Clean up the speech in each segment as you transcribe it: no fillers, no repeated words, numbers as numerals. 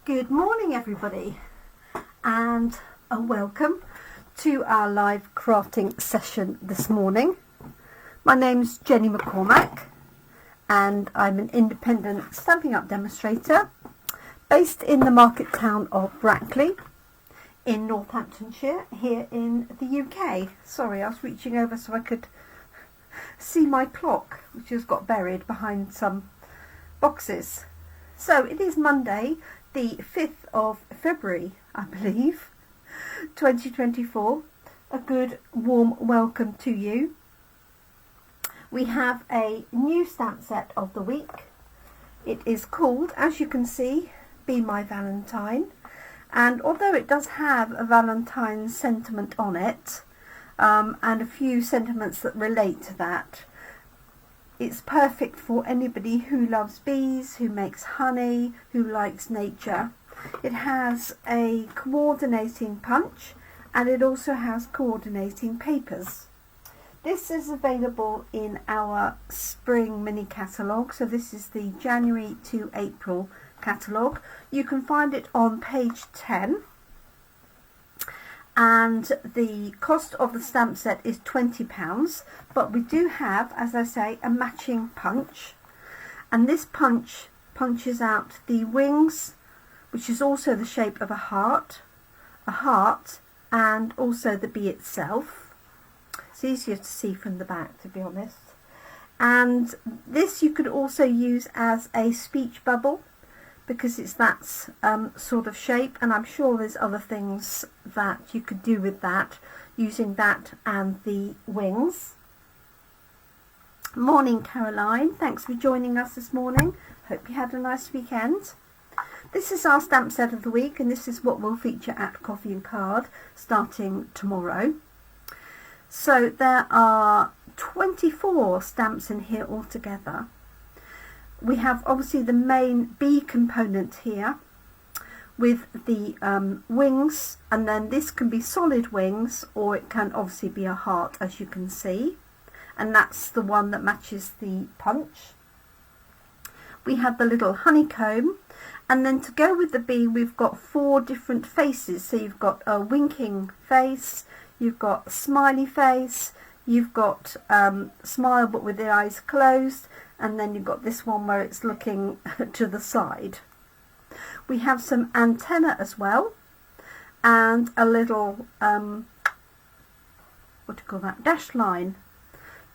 Good morning everybody, and a welcome to our live crafting session this morning. My name's Jenny McCormack and I'm an independent Stampin' Up demonstrator based in the market town of Brackley in Northamptonshire here in the UK. Sorry, I was reaching over so I could see my clock, which has got buried behind some boxes. So it is Monday, the 5th of February, I believe, 2024. A good warm welcome to you. We have a new stamp set of the week. It is called, as you can see, Bee My Valentine. And although it does have a Valentine's sentiment on it, and a few sentiments that relate to that, it's perfect for anybody who loves bees, who makes honey, who likes nature. It has a coordinating punch and it also has coordinating papers. This is available in our spring mini catalogue, so this is the January to April catalogue. You can find it on page 10. And the cost of the stamp set is £20, but we do have, as I say, a matching punch, and this punch punches out the wings, which is also the shape of a heart, and also the bee itself. It's easier to see from the back, to be honest. And this you could also use as a speech bubble, because it's that sort of shape, and I'm sure there's other things that you could do with that, using that and the wings. Morning Caroline, thanks for joining us this morning. Hope you had a nice weekend. This is our stamp set of the week, and this is what will feature at Coffee and Card starting tomorrow. So there are 24 stamps in here altogether. We have obviously the main bee component here with the wings, and then this can be solid wings or it can obviously be a heart, as you can see, and that's the one that matches the punch. We have the little honeycomb, and then to go with the bee we've got 4 different faces. So you've got a winking face, you've got a smiley face, you've got smile but with the eyes closed, and then you've got this one where it's looking to the side. We have some antennae as well, and a little dash line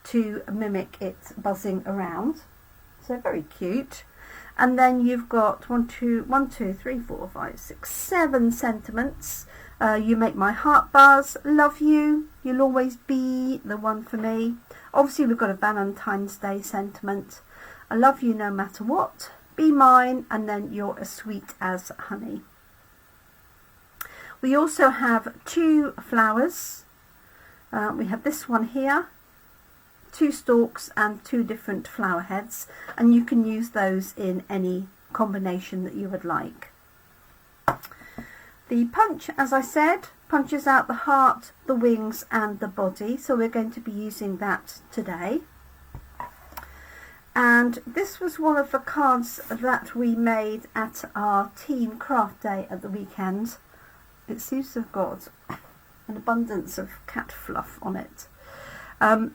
to mimic it buzzing around. So very cute. And then you've got 7 sentiments. You make my heart buzz, love you, you'll always be the one for me. Obviously we've got a Valentine's Day sentiment, I love you no matter what, be mine, and then you're as sweet as honey. We also have 2 flowers. We have this one here, 2 stalks and 2 different flower heads, and you can use those in any combination that you would like. The punch, as I said, punches out the heart, the wings and the body, so we're going to be using that today. And this was one of the cards that we made at our team craft day at the weekend. It seems to have got an abundance of cat fluff on it.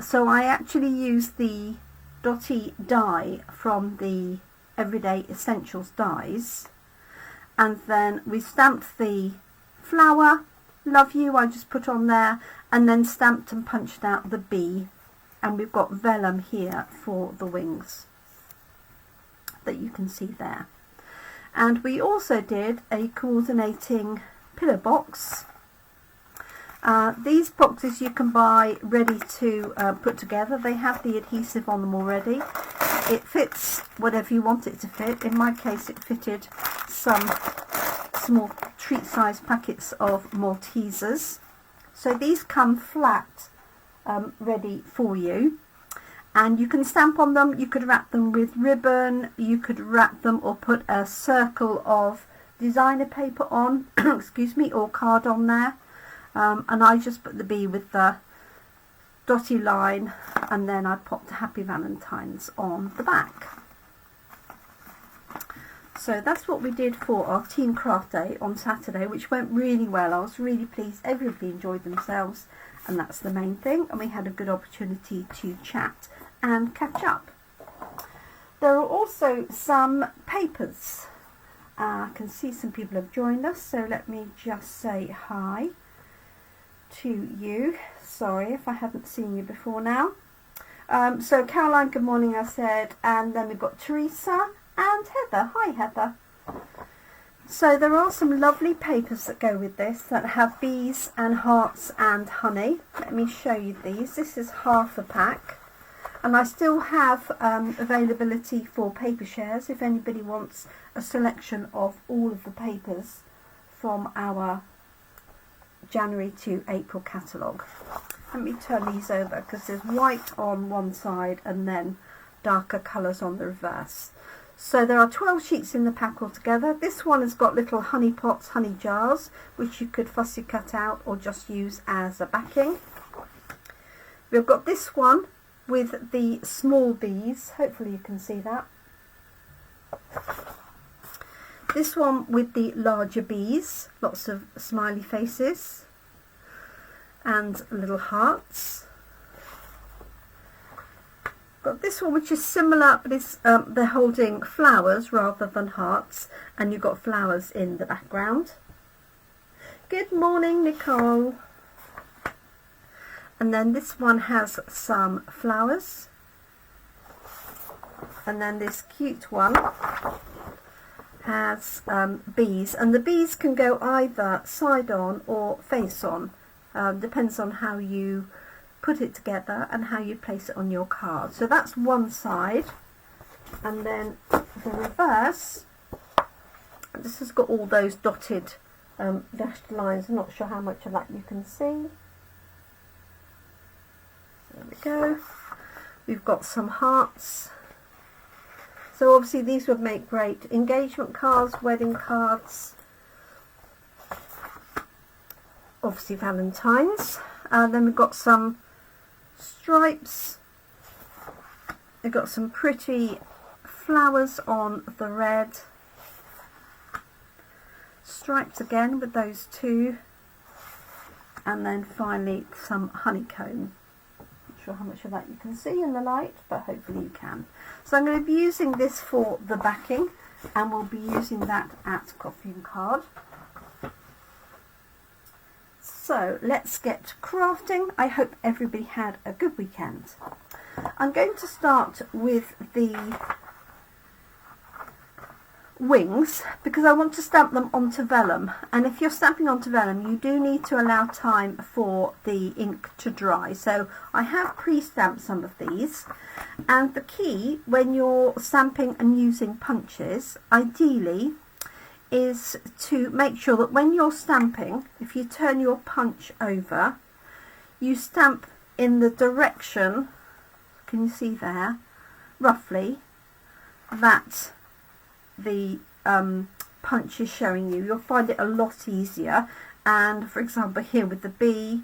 So I actually used the dotty die from the Everyday Essentials dies, and then we stamped the flower, love you, I just put on there, and then stamped and punched out the bee, and we've got vellum here for the wings that you can see there. And we also did a coordinating pillar box. These boxes you can buy ready to put together. They have the adhesive on them already. It fits whatever you want it to fit. In my case it fitted some small treat-sized packets of Maltesers. So these come flat, ready for you, and you can stamp on them. You could wrap them with ribbon, you could wrap them or put a circle of designer paper on excuse me, or card on there, and I just put the bee with the dotty line, and then I popped Happy Valentine's on the back. So that's what we did for our Teen Craft Day on Saturday, which went really well. I was really pleased. Everybody enjoyed themselves, and that's the main thing. And we had a good opportunity to chat and catch up. There are also some papers. I can see some people have joined us, so let me just say hi to you. Sorry if I haven't seen you before now. So Caroline, good morning, I said, and then we've got Teresa and Heather. Hi Heather. So there are some lovely papers that go with this that have bees and hearts and honey. Let me show you these. This is half a pack, and I still have availability for paper shares if anybody wants a selection of all of the papers from our January to April catalogue. Let me turn these over because there's white on one side and then darker colours on the reverse. So there are 12 sheets in the pack altogether. This one has got little honey pots, honey jars, which you could fussy cut out or just use as a backing. We've got this one with the small bees. Hopefully you can see that. This one with the larger bees, lots of smiley faces and little hearts. Got this one which is similar, but it's they're holding flowers rather than hearts, and you've got flowers in the background. Good morning, Nicole. And then this one has some flowers, and then this cute one has bees, and the bees can go either side on or face on. Depends on how you put it together and how you place it on your card. So that's one side, and then the reverse, this has got all those dotted dashed lines. I'm not sure how much of that you can see. There we go. We've got some hearts. So obviously these would make great engagement cards, wedding cards, obviously valentines. And then we've got some stripes. We've got some pretty flowers on the red. Stripes again with those two. And then finally some honeycomb. Not sure how much of that you can see in the light, but hopefully you can. So I'm going to be using this for the backing, and we'll be using that at Coffee and Card. So let's get crafting. I hope everybody had a good weekend. I'm going to start with the wings because I want to stamp them onto vellum, and if you're stamping onto vellum you do need to allow time for the ink to dry. So I have pre-stamped some of these, and the key when you're stamping and using punches ideally is to make sure that when you're stamping, if you turn your punch over, you stamp in the direction, can you see there, roughly, that the punch is showing you. You'll find it a lot easier. And for example here with the bee,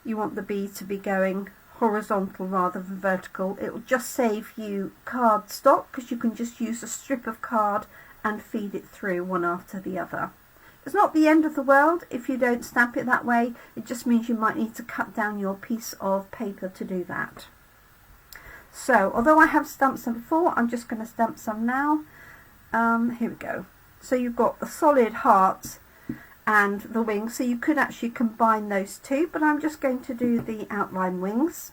you want the bee to be going horizontal rather than vertical. It will just save you card stock because you can just use a strip of card and feed it through one after the other. It's not the end of the world if you don't stamp it that way. It just means you might need to cut down your piece of paper to do that. So although I have stamped some before, I'm just going to stamp some now. Here we go. So you've got the solid heart and the wings, so you could actually combine those two, but I'm just going to do the outline wings.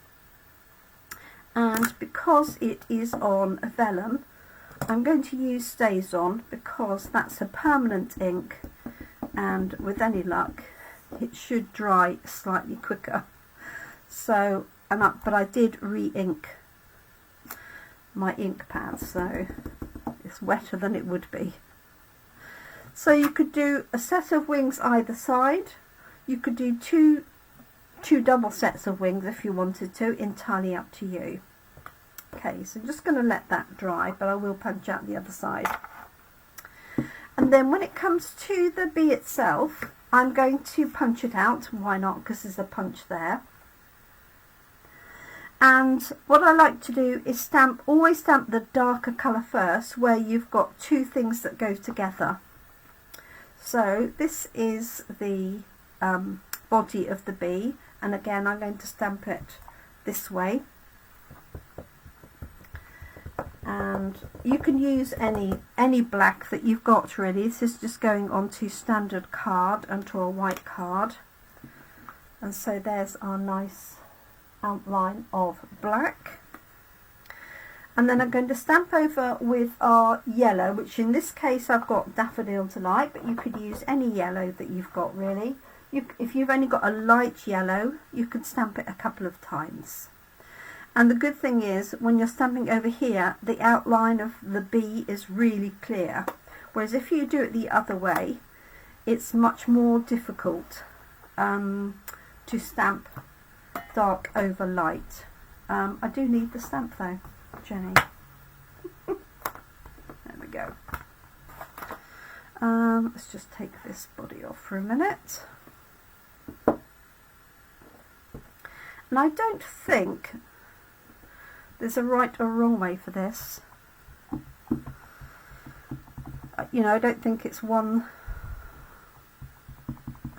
And because it is on vellum, I'm going to use StazOn because that's a permanent ink, and with any luck it should dry slightly quicker. So, but I did re-ink my ink pad, so it's wetter than it would be. So you could do a set of wings either side. You could do two double sets of wings if you wanted to, entirely up to you. Okay, so I'm just going to let that dry, but I will punch out the other side. And then when it comes to the bee itself, I'm going to punch it out. Why not? Because there's a punch there. And what I like to do is always stamp the darker colour first, where you've got two things that go together. So this is the body of the bee, and again I'm going to stamp it this way. And you can use any black that you've got really. This is just going onto standard card, onto a white card. And so there's our nice outline of black. And then I'm going to stamp over with our yellow, which in this case I've got Daffodil Delight, but you could use any yellow that you've got really. If you've only got a light yellow, you can stamp it a couple of times. And the good thing is, when you're stamping over here, the outline of the bee is really clear. Whereas if you do it the other way, it's much more difficult to stamp dark over light. I do need the stamp though, Jenny. There we go. Let's just take this body off for a minute. And I don't think there's a right or wrong way for this. You know, I don't think it's a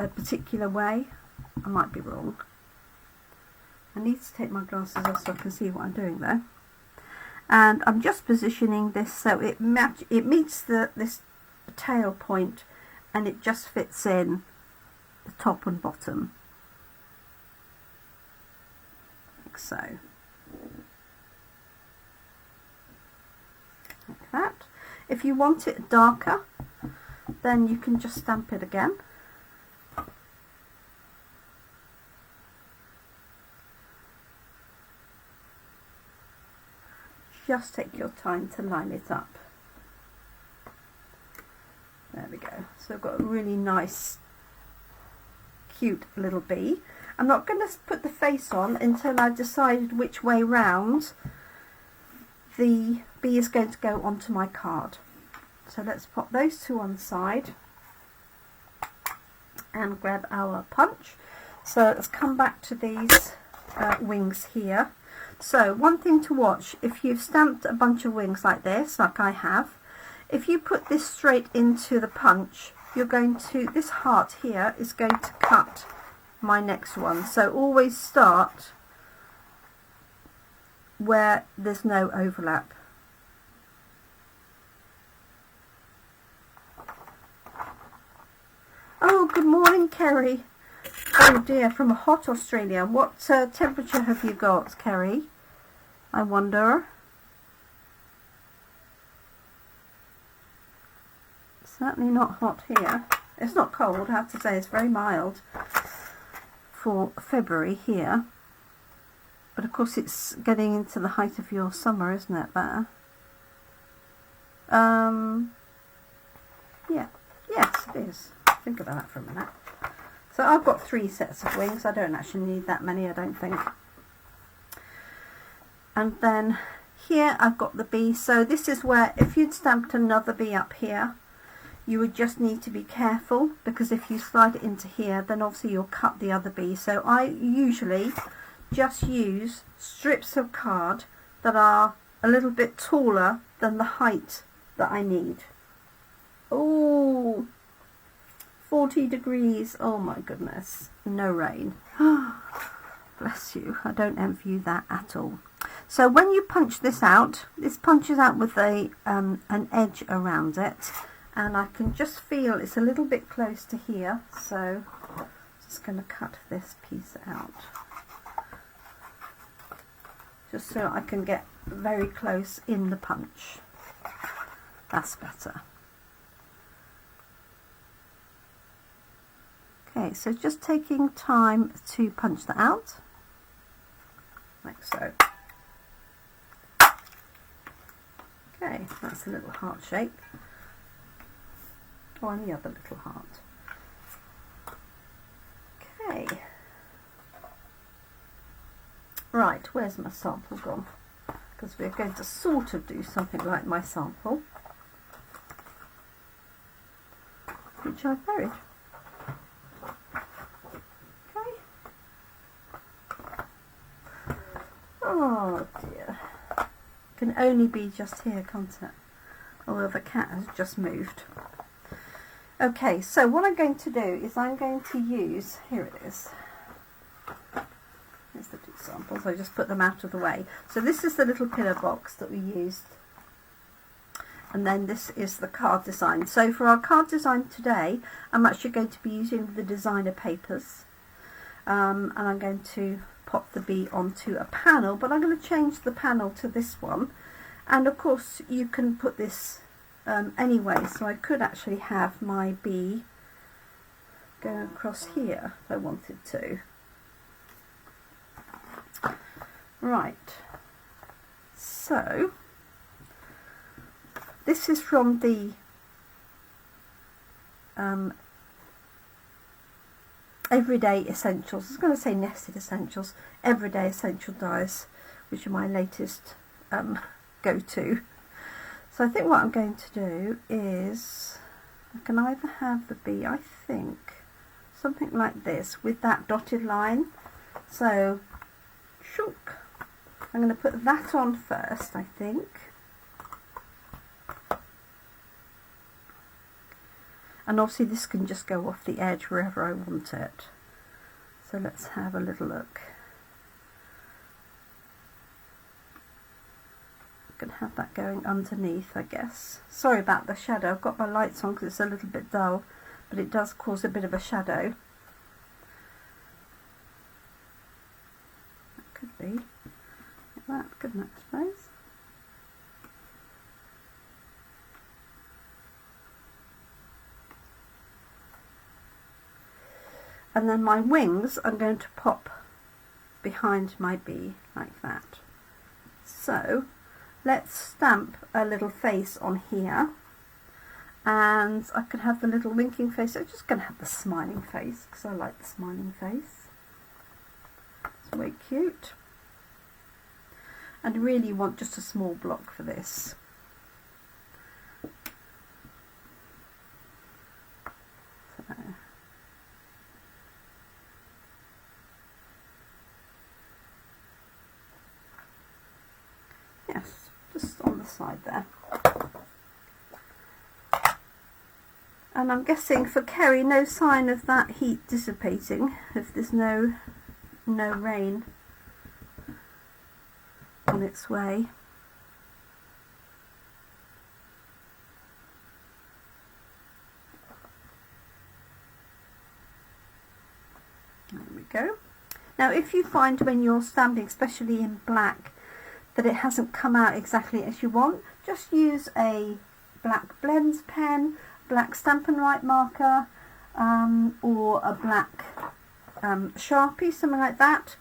particular way. I might be wrong. I need to take my glasses off so I can see what I'm doing there. And I'm just positioning this so it meets this tail point, and it just fits in the top and bottom, like so. Like that. If you want it darker, then you can just stamp it again. Just take your time to line it up. There we go. So I've got a really nice, cute little bee. I'm not going to put the face on until I've decided which way round the bee is going to go onto my card. So let's pop those two on the side and grab our punch. So let's come back to these wings here. So one thing to watch, if you've stamped a bunch of wings like this, like I have, if you put this straight into the punch, you're going to, this heart here is going to cut my next one. So always start where there's no overlap. Oh, good morning, Kerrie. Oh dear, from a hot Australia. What temperature have you got, Kerrie? I wonder. Certainly not hot here. It's not cold, I have to say. It's very mild for February here. But of course it's getting into the height of your summer, isn't it, there? Yeah. Yes, it is. Think about that for a minute. So I've got 3 sets of wings. I don't actually need that many, I don't think. And then here I've got the bee. So this is where, if you'd stamped another bee up here, you would just need to be careful, because if you slide it into here, then obviously you'll cut the other bee. So I usually just use strips of card that are a little bit taller than the height that I need. Oh, 40 degrees. Oh my goodness. No rain. Bless you. I don't envy you that at all. So when you punch this out, this punches out with an edge around it, and I can just feel it's a little bit close to here, so I'm just going to cut this piece out just so I can get very close in the punch. That's better. Okay, so just taking time to punch that out, like so. Okay, that's a little heart shape. Oh, and the other little heart. Okay. Right, where's my sample gone? Because we're going to sort of do something like my sample, which I've buried. can only be just here, can't it? Although the cat has just moved. Okay, so what I'm going to do is I'm going to use, here it is. Here's the 2 samples. I just put them out of the way. So this is the little pillar box that we used. And then this is the card design. So for our card design today, I'm actually going to be using the designer papers. And I'm going to pop the bee onto a panel, but I'm going to change the panel to this one. And of course you can put this anyway, so I could actually have my bee go across here if I wanted to. Right, so this is from the Everyday Essentials. I was going to say Nested Essentials, Everyday Essential Dies, which are my latest go-to. So I think what I'm going to do is I can either have the bee, I think, something like this with that dotted line. So, shunk. I'm going to put that on first, I think. And obviously this can just go off the edge wherever I want it. So let's have a little look. I can have that going underneath, I guess. Sorry about the shadow. I've got my lights on because it's a little bit dull, but it does cause a bit of a shadow. That could be like that, couldn't it, I suppose? And then my wings I'm going to pop behind my bee like that. So let's stamp a little face on here, and I can have the little winking face. I'm just going to have the smiling face because I like the smiling face. It's way cute. And I really want just a small block for this. So. Yes, just on the side there. And I'm guessing for Kerrie, no sign of that heat dissipating if there's no rain on its way. There we go. Now if you find when you're stamping, especially in black, that it hasn't come out exactly as you want, just use a black blends pen, black Stampin' Up marker, or a black Sharpie, something like that.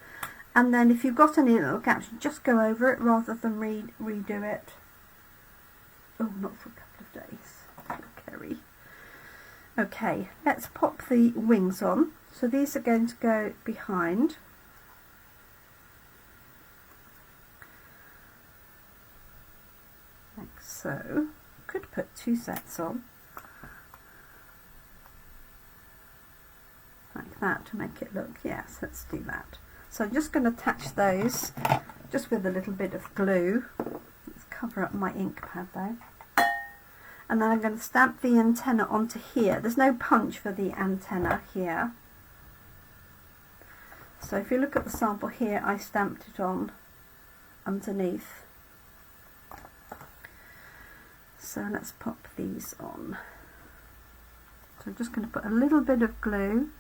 And then if you've got any little gaps, just go over it rather than redo it. Oh, not for a couple of days. Kerrie. Okay, let's pop the wings on. So these are going to go behind. Like so. Could put 2 sets on. Like that to make it look, yes, let's do that. So I'm just going to attach those just with a little bit of glue. Let's cover up my ink pad though. And then I'm going to stamp the antenna onto here. There's no punch for the antenna here. So if you look at the sample here, I stamped it on underneath. So let's pop these on. So I'm just going to put a little bit of glue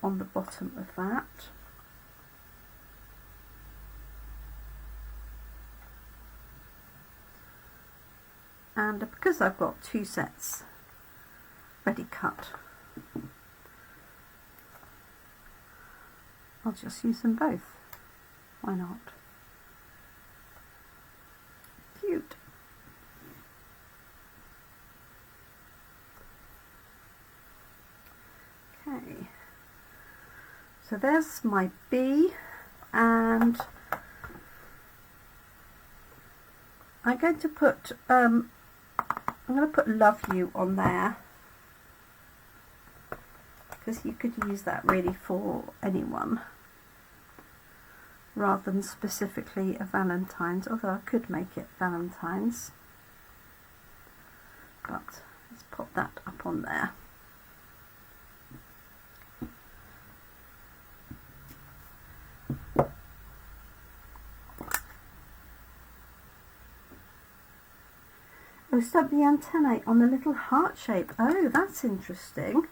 on the bottom of that. And because I've got 2 sets ready cut, I'll just use them both. Why not? Cute. Okay. So there's my bee, and I'm going to put love you on there, because you could use that really for anyone. rather than specifically a Valentine's, although I could make it Valentine's. But let's pop that up on there. Oh, stamp the antennae on the little heart shape. Oh, that's interesting.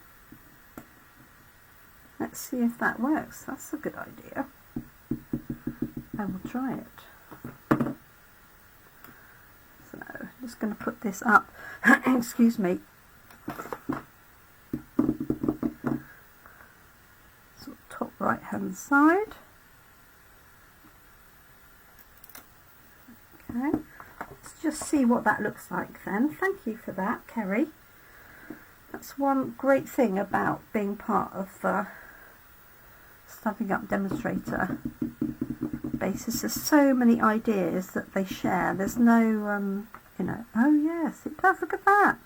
Let's see if that works. That's a good idea. I will try it. So, I'm just going to put this up. Excuse me. So, top right hand side. Okay. Let's just see what that looks like then. Thank you for that, Kerrie. That's one great thing about being part of the Stampin' Up demonstrator basis. There's so many ideas that they share. There's no, you know, oh yes, it does, look at that.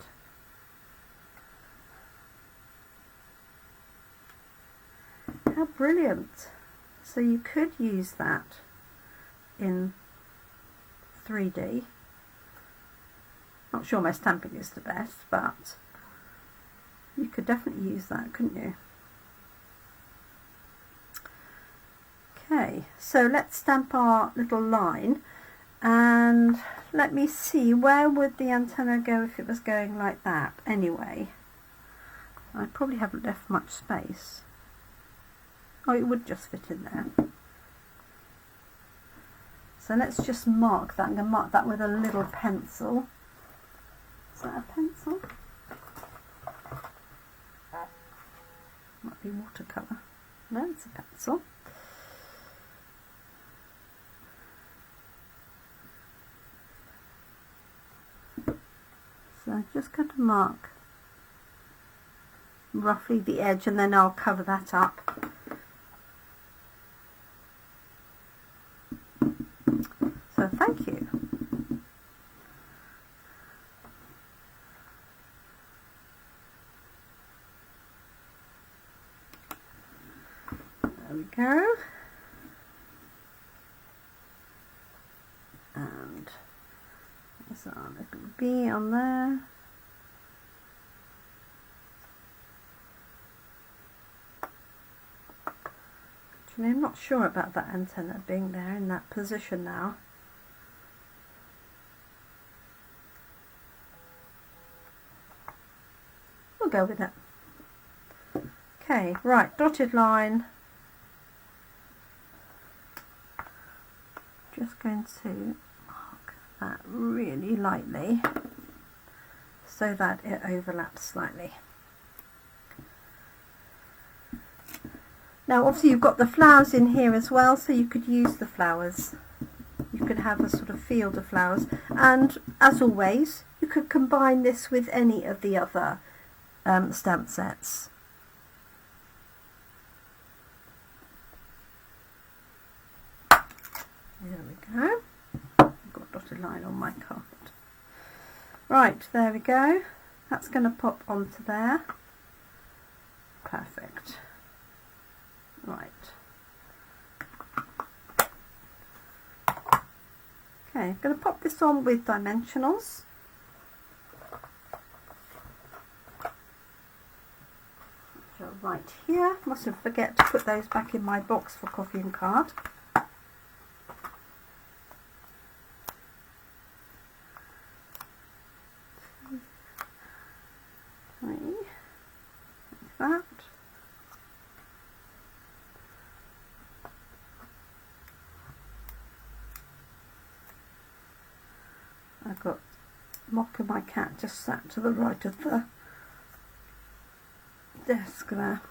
How brilliant. So you could use that in 3D. Not sure my stamping is the best, but you could definitely use that, couldn't you? Okay, so let's stamp our little line, and let me see, where would the antenna go if it was going like that? Anyway, I probably haven't left much space. Oh, it would just fit in there. So let's just mark that. I'm going to mark that with a little pencil. Is that a pencil? Might be watercolour. No, it's a pencil. So I'm just going to mark roughly the edge, and then I'll cover that up. So thank you. There we go. And there's our little bee on there. Actually, I'm not sure about that antenna being there in that position now. We'll go with it. Okay, right, dotted line. Just going to mark that really lightly so that it overlaps slightly. Now obviously you've got the flowers in here as well, so you could use the flowers. You could have a sort of field of flowers, and as always you could combine this with any of the other stamp sets. There we go. I've got a dotted line on my card. Right, there we go. That's going to pop onto there. Perfect. Right. Okay, I'm going to pop this on with dimensionals. Right here. Mustn't forget to put those back in my box for coffee and card. Like that. I've got Mock and my cat just sat to the right of the desk there.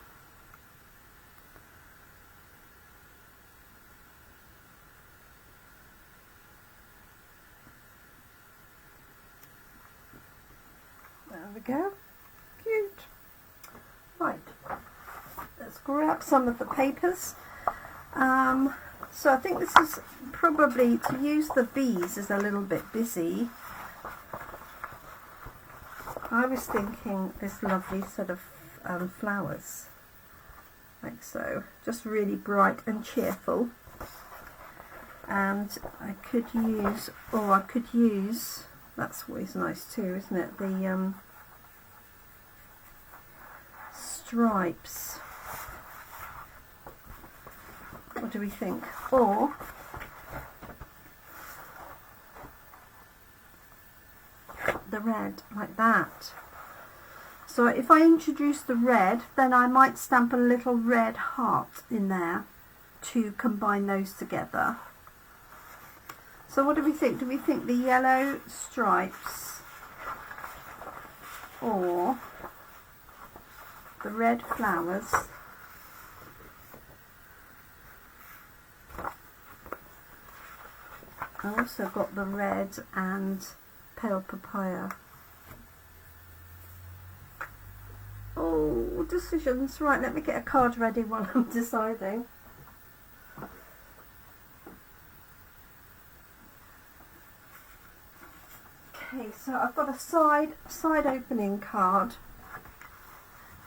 There we go. Cute. Right, let's grab some of the papers. So I think this is probably, to use the bees is a little bit busy. I was thinking this lovely set of flowers, like so, just really bright and cheerful. And I could use, that's always nice too, isn't it, the stripes. What do we think? Or the red, like that. So if I introduce the red, then I might stamp a little red heart in there to combine those together. So what do we think? Do we think the yellow stripes or the red flowers? I also got the red and pale papaya. Oh, decisions. Right, let me get a card ready while I'm deciding. Okay, so I've got a side opening card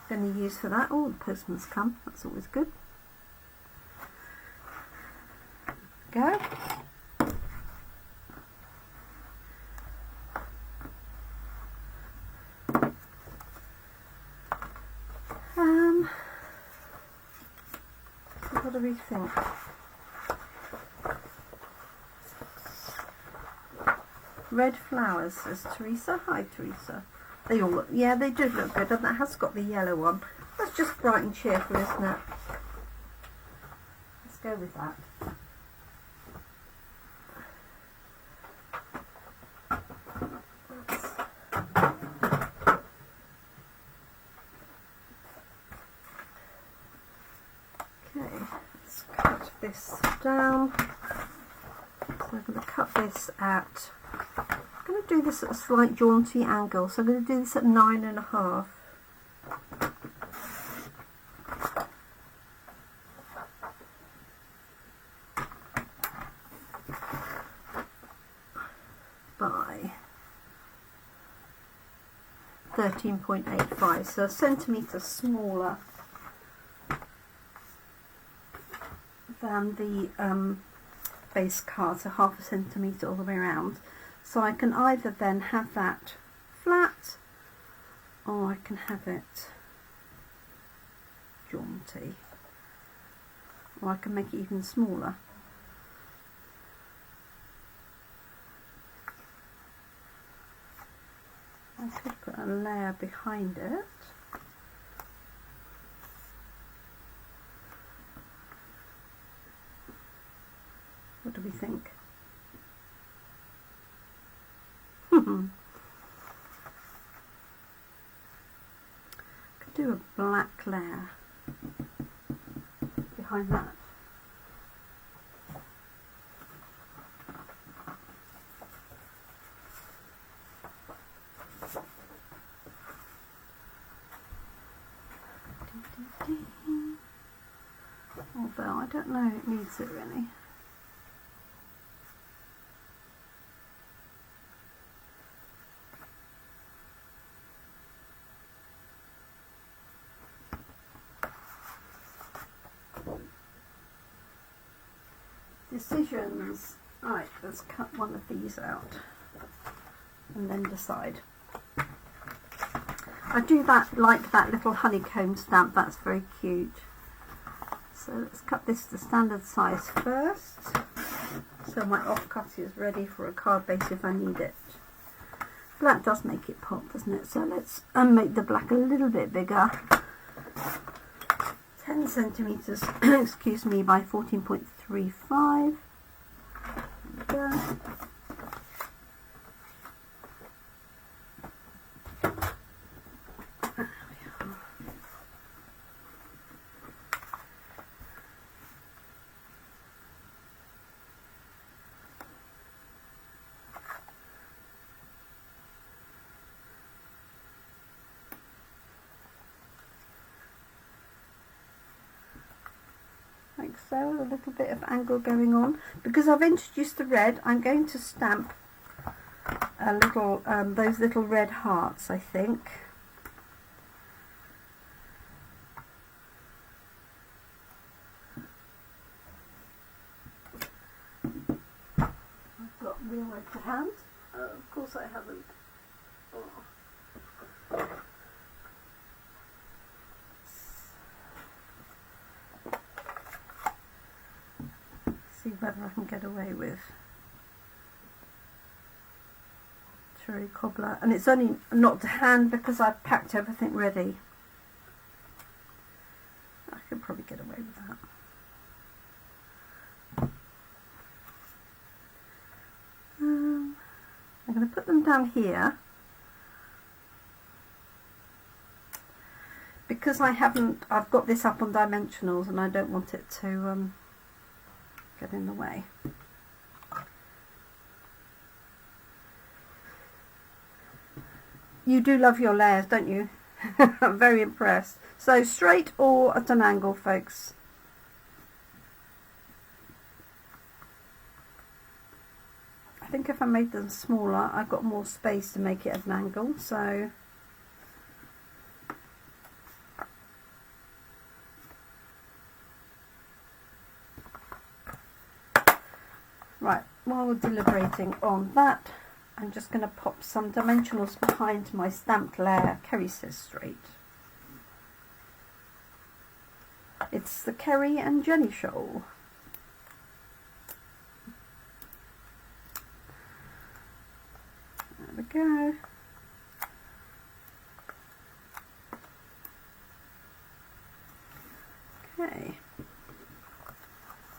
I'm going to use for that. Oh, the postman's come. That's always good. Go. What do we think? Red flowers, says Teresa. Hi, Teresa. They all look, yeah, they do look good, and that has got the yellow one. That's just bright and cheerful, isn't it? Let's go with that. Okay, let's cut this down. So I'm going to cut this at, I'm going to do this at a slight jaunty angle, so I'm going to do this at 9.5. By 13.85, so a centimetre smaller than the base card, so half a centimetre all the way around. So I can either then have that flat, or I can have it jaunty, or I can make it even smaller. I could put a layer behind it. What do we think? Could do a black layer behind that. Although I don't know, it needs it really. Decisions. Right, let's cut one of these out and then decide. I do that, like that little honeycomb stamp, that's very cute. So let's cut this to standard size first, so my offcut is ready for a card base if I need it. Black does make it pop, doesn't it? So let's make the black a little bit bigger. 10 centimetres, excuse me, by 14.35. There we go. Like so, a little bit of angle going on. Because I've introduced the red, I'm going to stamp a little, those little red hearts, I think. real red to hand. Of course I haven't. Oh. See whether I can get away with cherry cobbler, and it's only not to hand because I've packed everything ready. I could probably get away with that. I'm going to put them down here because I've got this up on dimensionals and I don't want it to get in the way. You do love your layers, don't you? I'm very impressed. So straight or at an angle, folks. I think if I made them smaller, I've got more space to make it at an angle, so right, while we're deliberating on that, I'm just going to pop some dimensionals behind my stamped layer. Kerrie says straight. It's the Kerrie and Jenny show. There we go. Okay.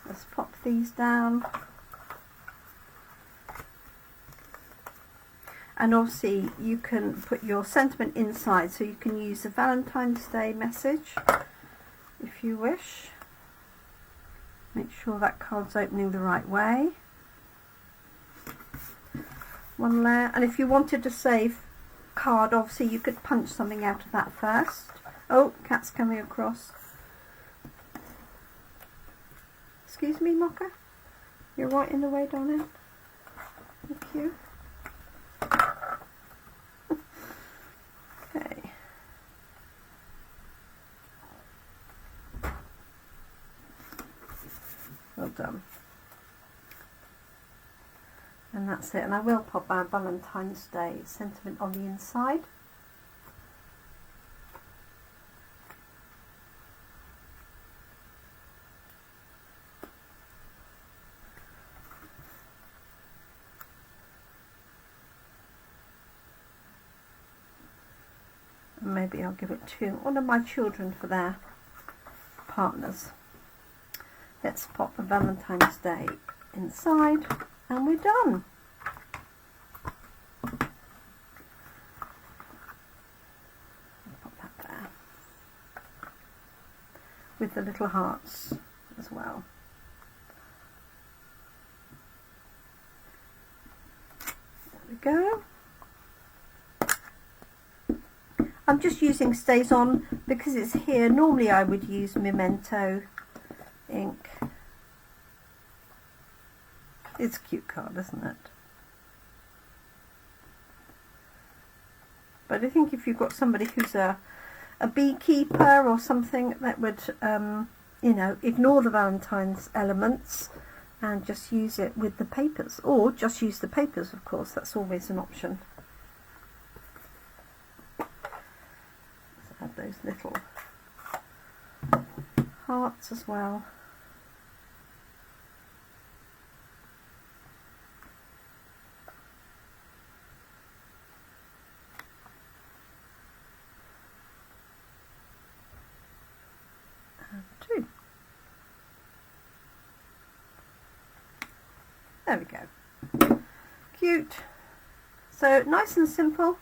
Let's pop these down. And obviously you can put your sentiment inside, so you can use the Valentine's Day message if you wish. Make sure that card's opening the right way. One layer, and if you wanted to save card, obviously you could punch something out of that first. Oh, cat's coming across. Excuse me, Mocha. You're right in the way, darling. Thank you. Okay. Well done. And that's it. And I will pop our Valentine's Day sentiment on the inside. And maybe I'll give it to one of my children for their partners. Let's pop the Valentine's Day inside. And we're done. Pop that there. With the little hearts as well. There we go. I'm just using Stays On because it's here. Normally I would use Memento ink. It's a cute card, isn't it? But I think if you've got somebody who's a beekeeper or something, that would, you know, ignore the Valentine's elements and just use it with the papers. Or just use the papers, of course. That's always an option. Let's add those little hearts as well. There we go. Cute. So nice and simple.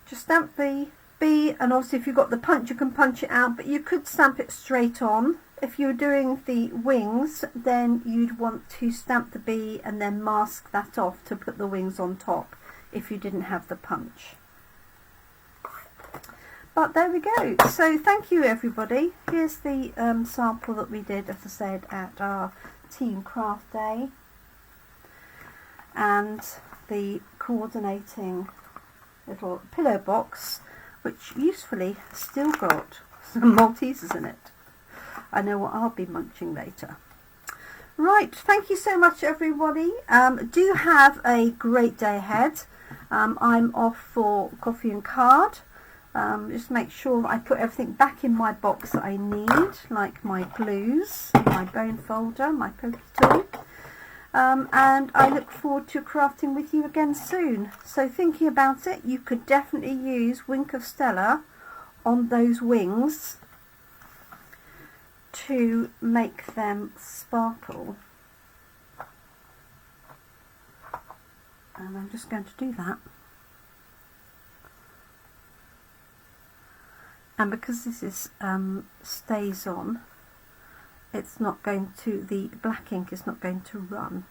Just stamp the bee, and obviously if you've got the punch you can punch it out, but you could stamp it straight on. If you're doing the wings, then you'd want to stamp the bee and then mask that off to put the wings on top if you didn't have the punch. But there we go. So thank you everybody. Here's the sample that we did, as I said, at our Team Craft Day, and the coordinating little pillow box, which usefully still got some Maltesers in it. I know what I'll be munching later. Right, thank you so much everybody. Do have a great day ahead. I'm off for coffee and card. Just make sure I put everything back in my box that I need, like my glues, my bone folder, my pokey tool. And I look forward to crafting with you again soon. So thinking about it, you could definitely use Wink of Stella on those wings to make them sparkle. And I'm just going to do that. And because this is stays on, it's not going to, the black ink is not going to run.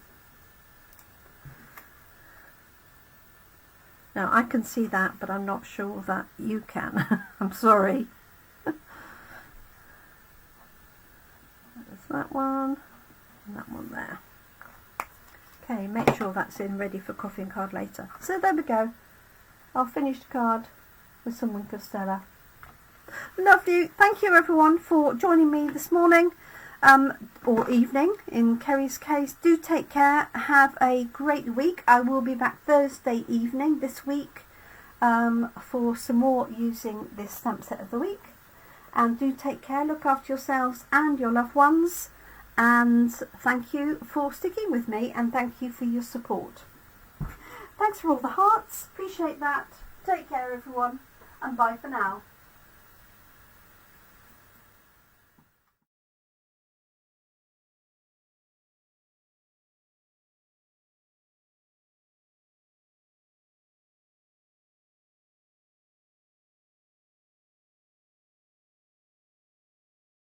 Now I can see that, but I'm not sure that you can. I'm sorry. There's that one and that one there. Okay, make sure that's in ready for coffee and card later. So there we go. Our finished card with some Wink of Stella. Love you. Thank you everyone for joining me this morning or evening in Kerrie's case. Do take care. Have a great week. I will be back Thursday evening this week for some more using this stamp set of the week. And do take care. Look after yourselves and your loved ones. And thank you for sticking with me, and thank you for your support. Thanks for all the hearts. Appreciate that. Take care everyone, and bye for now.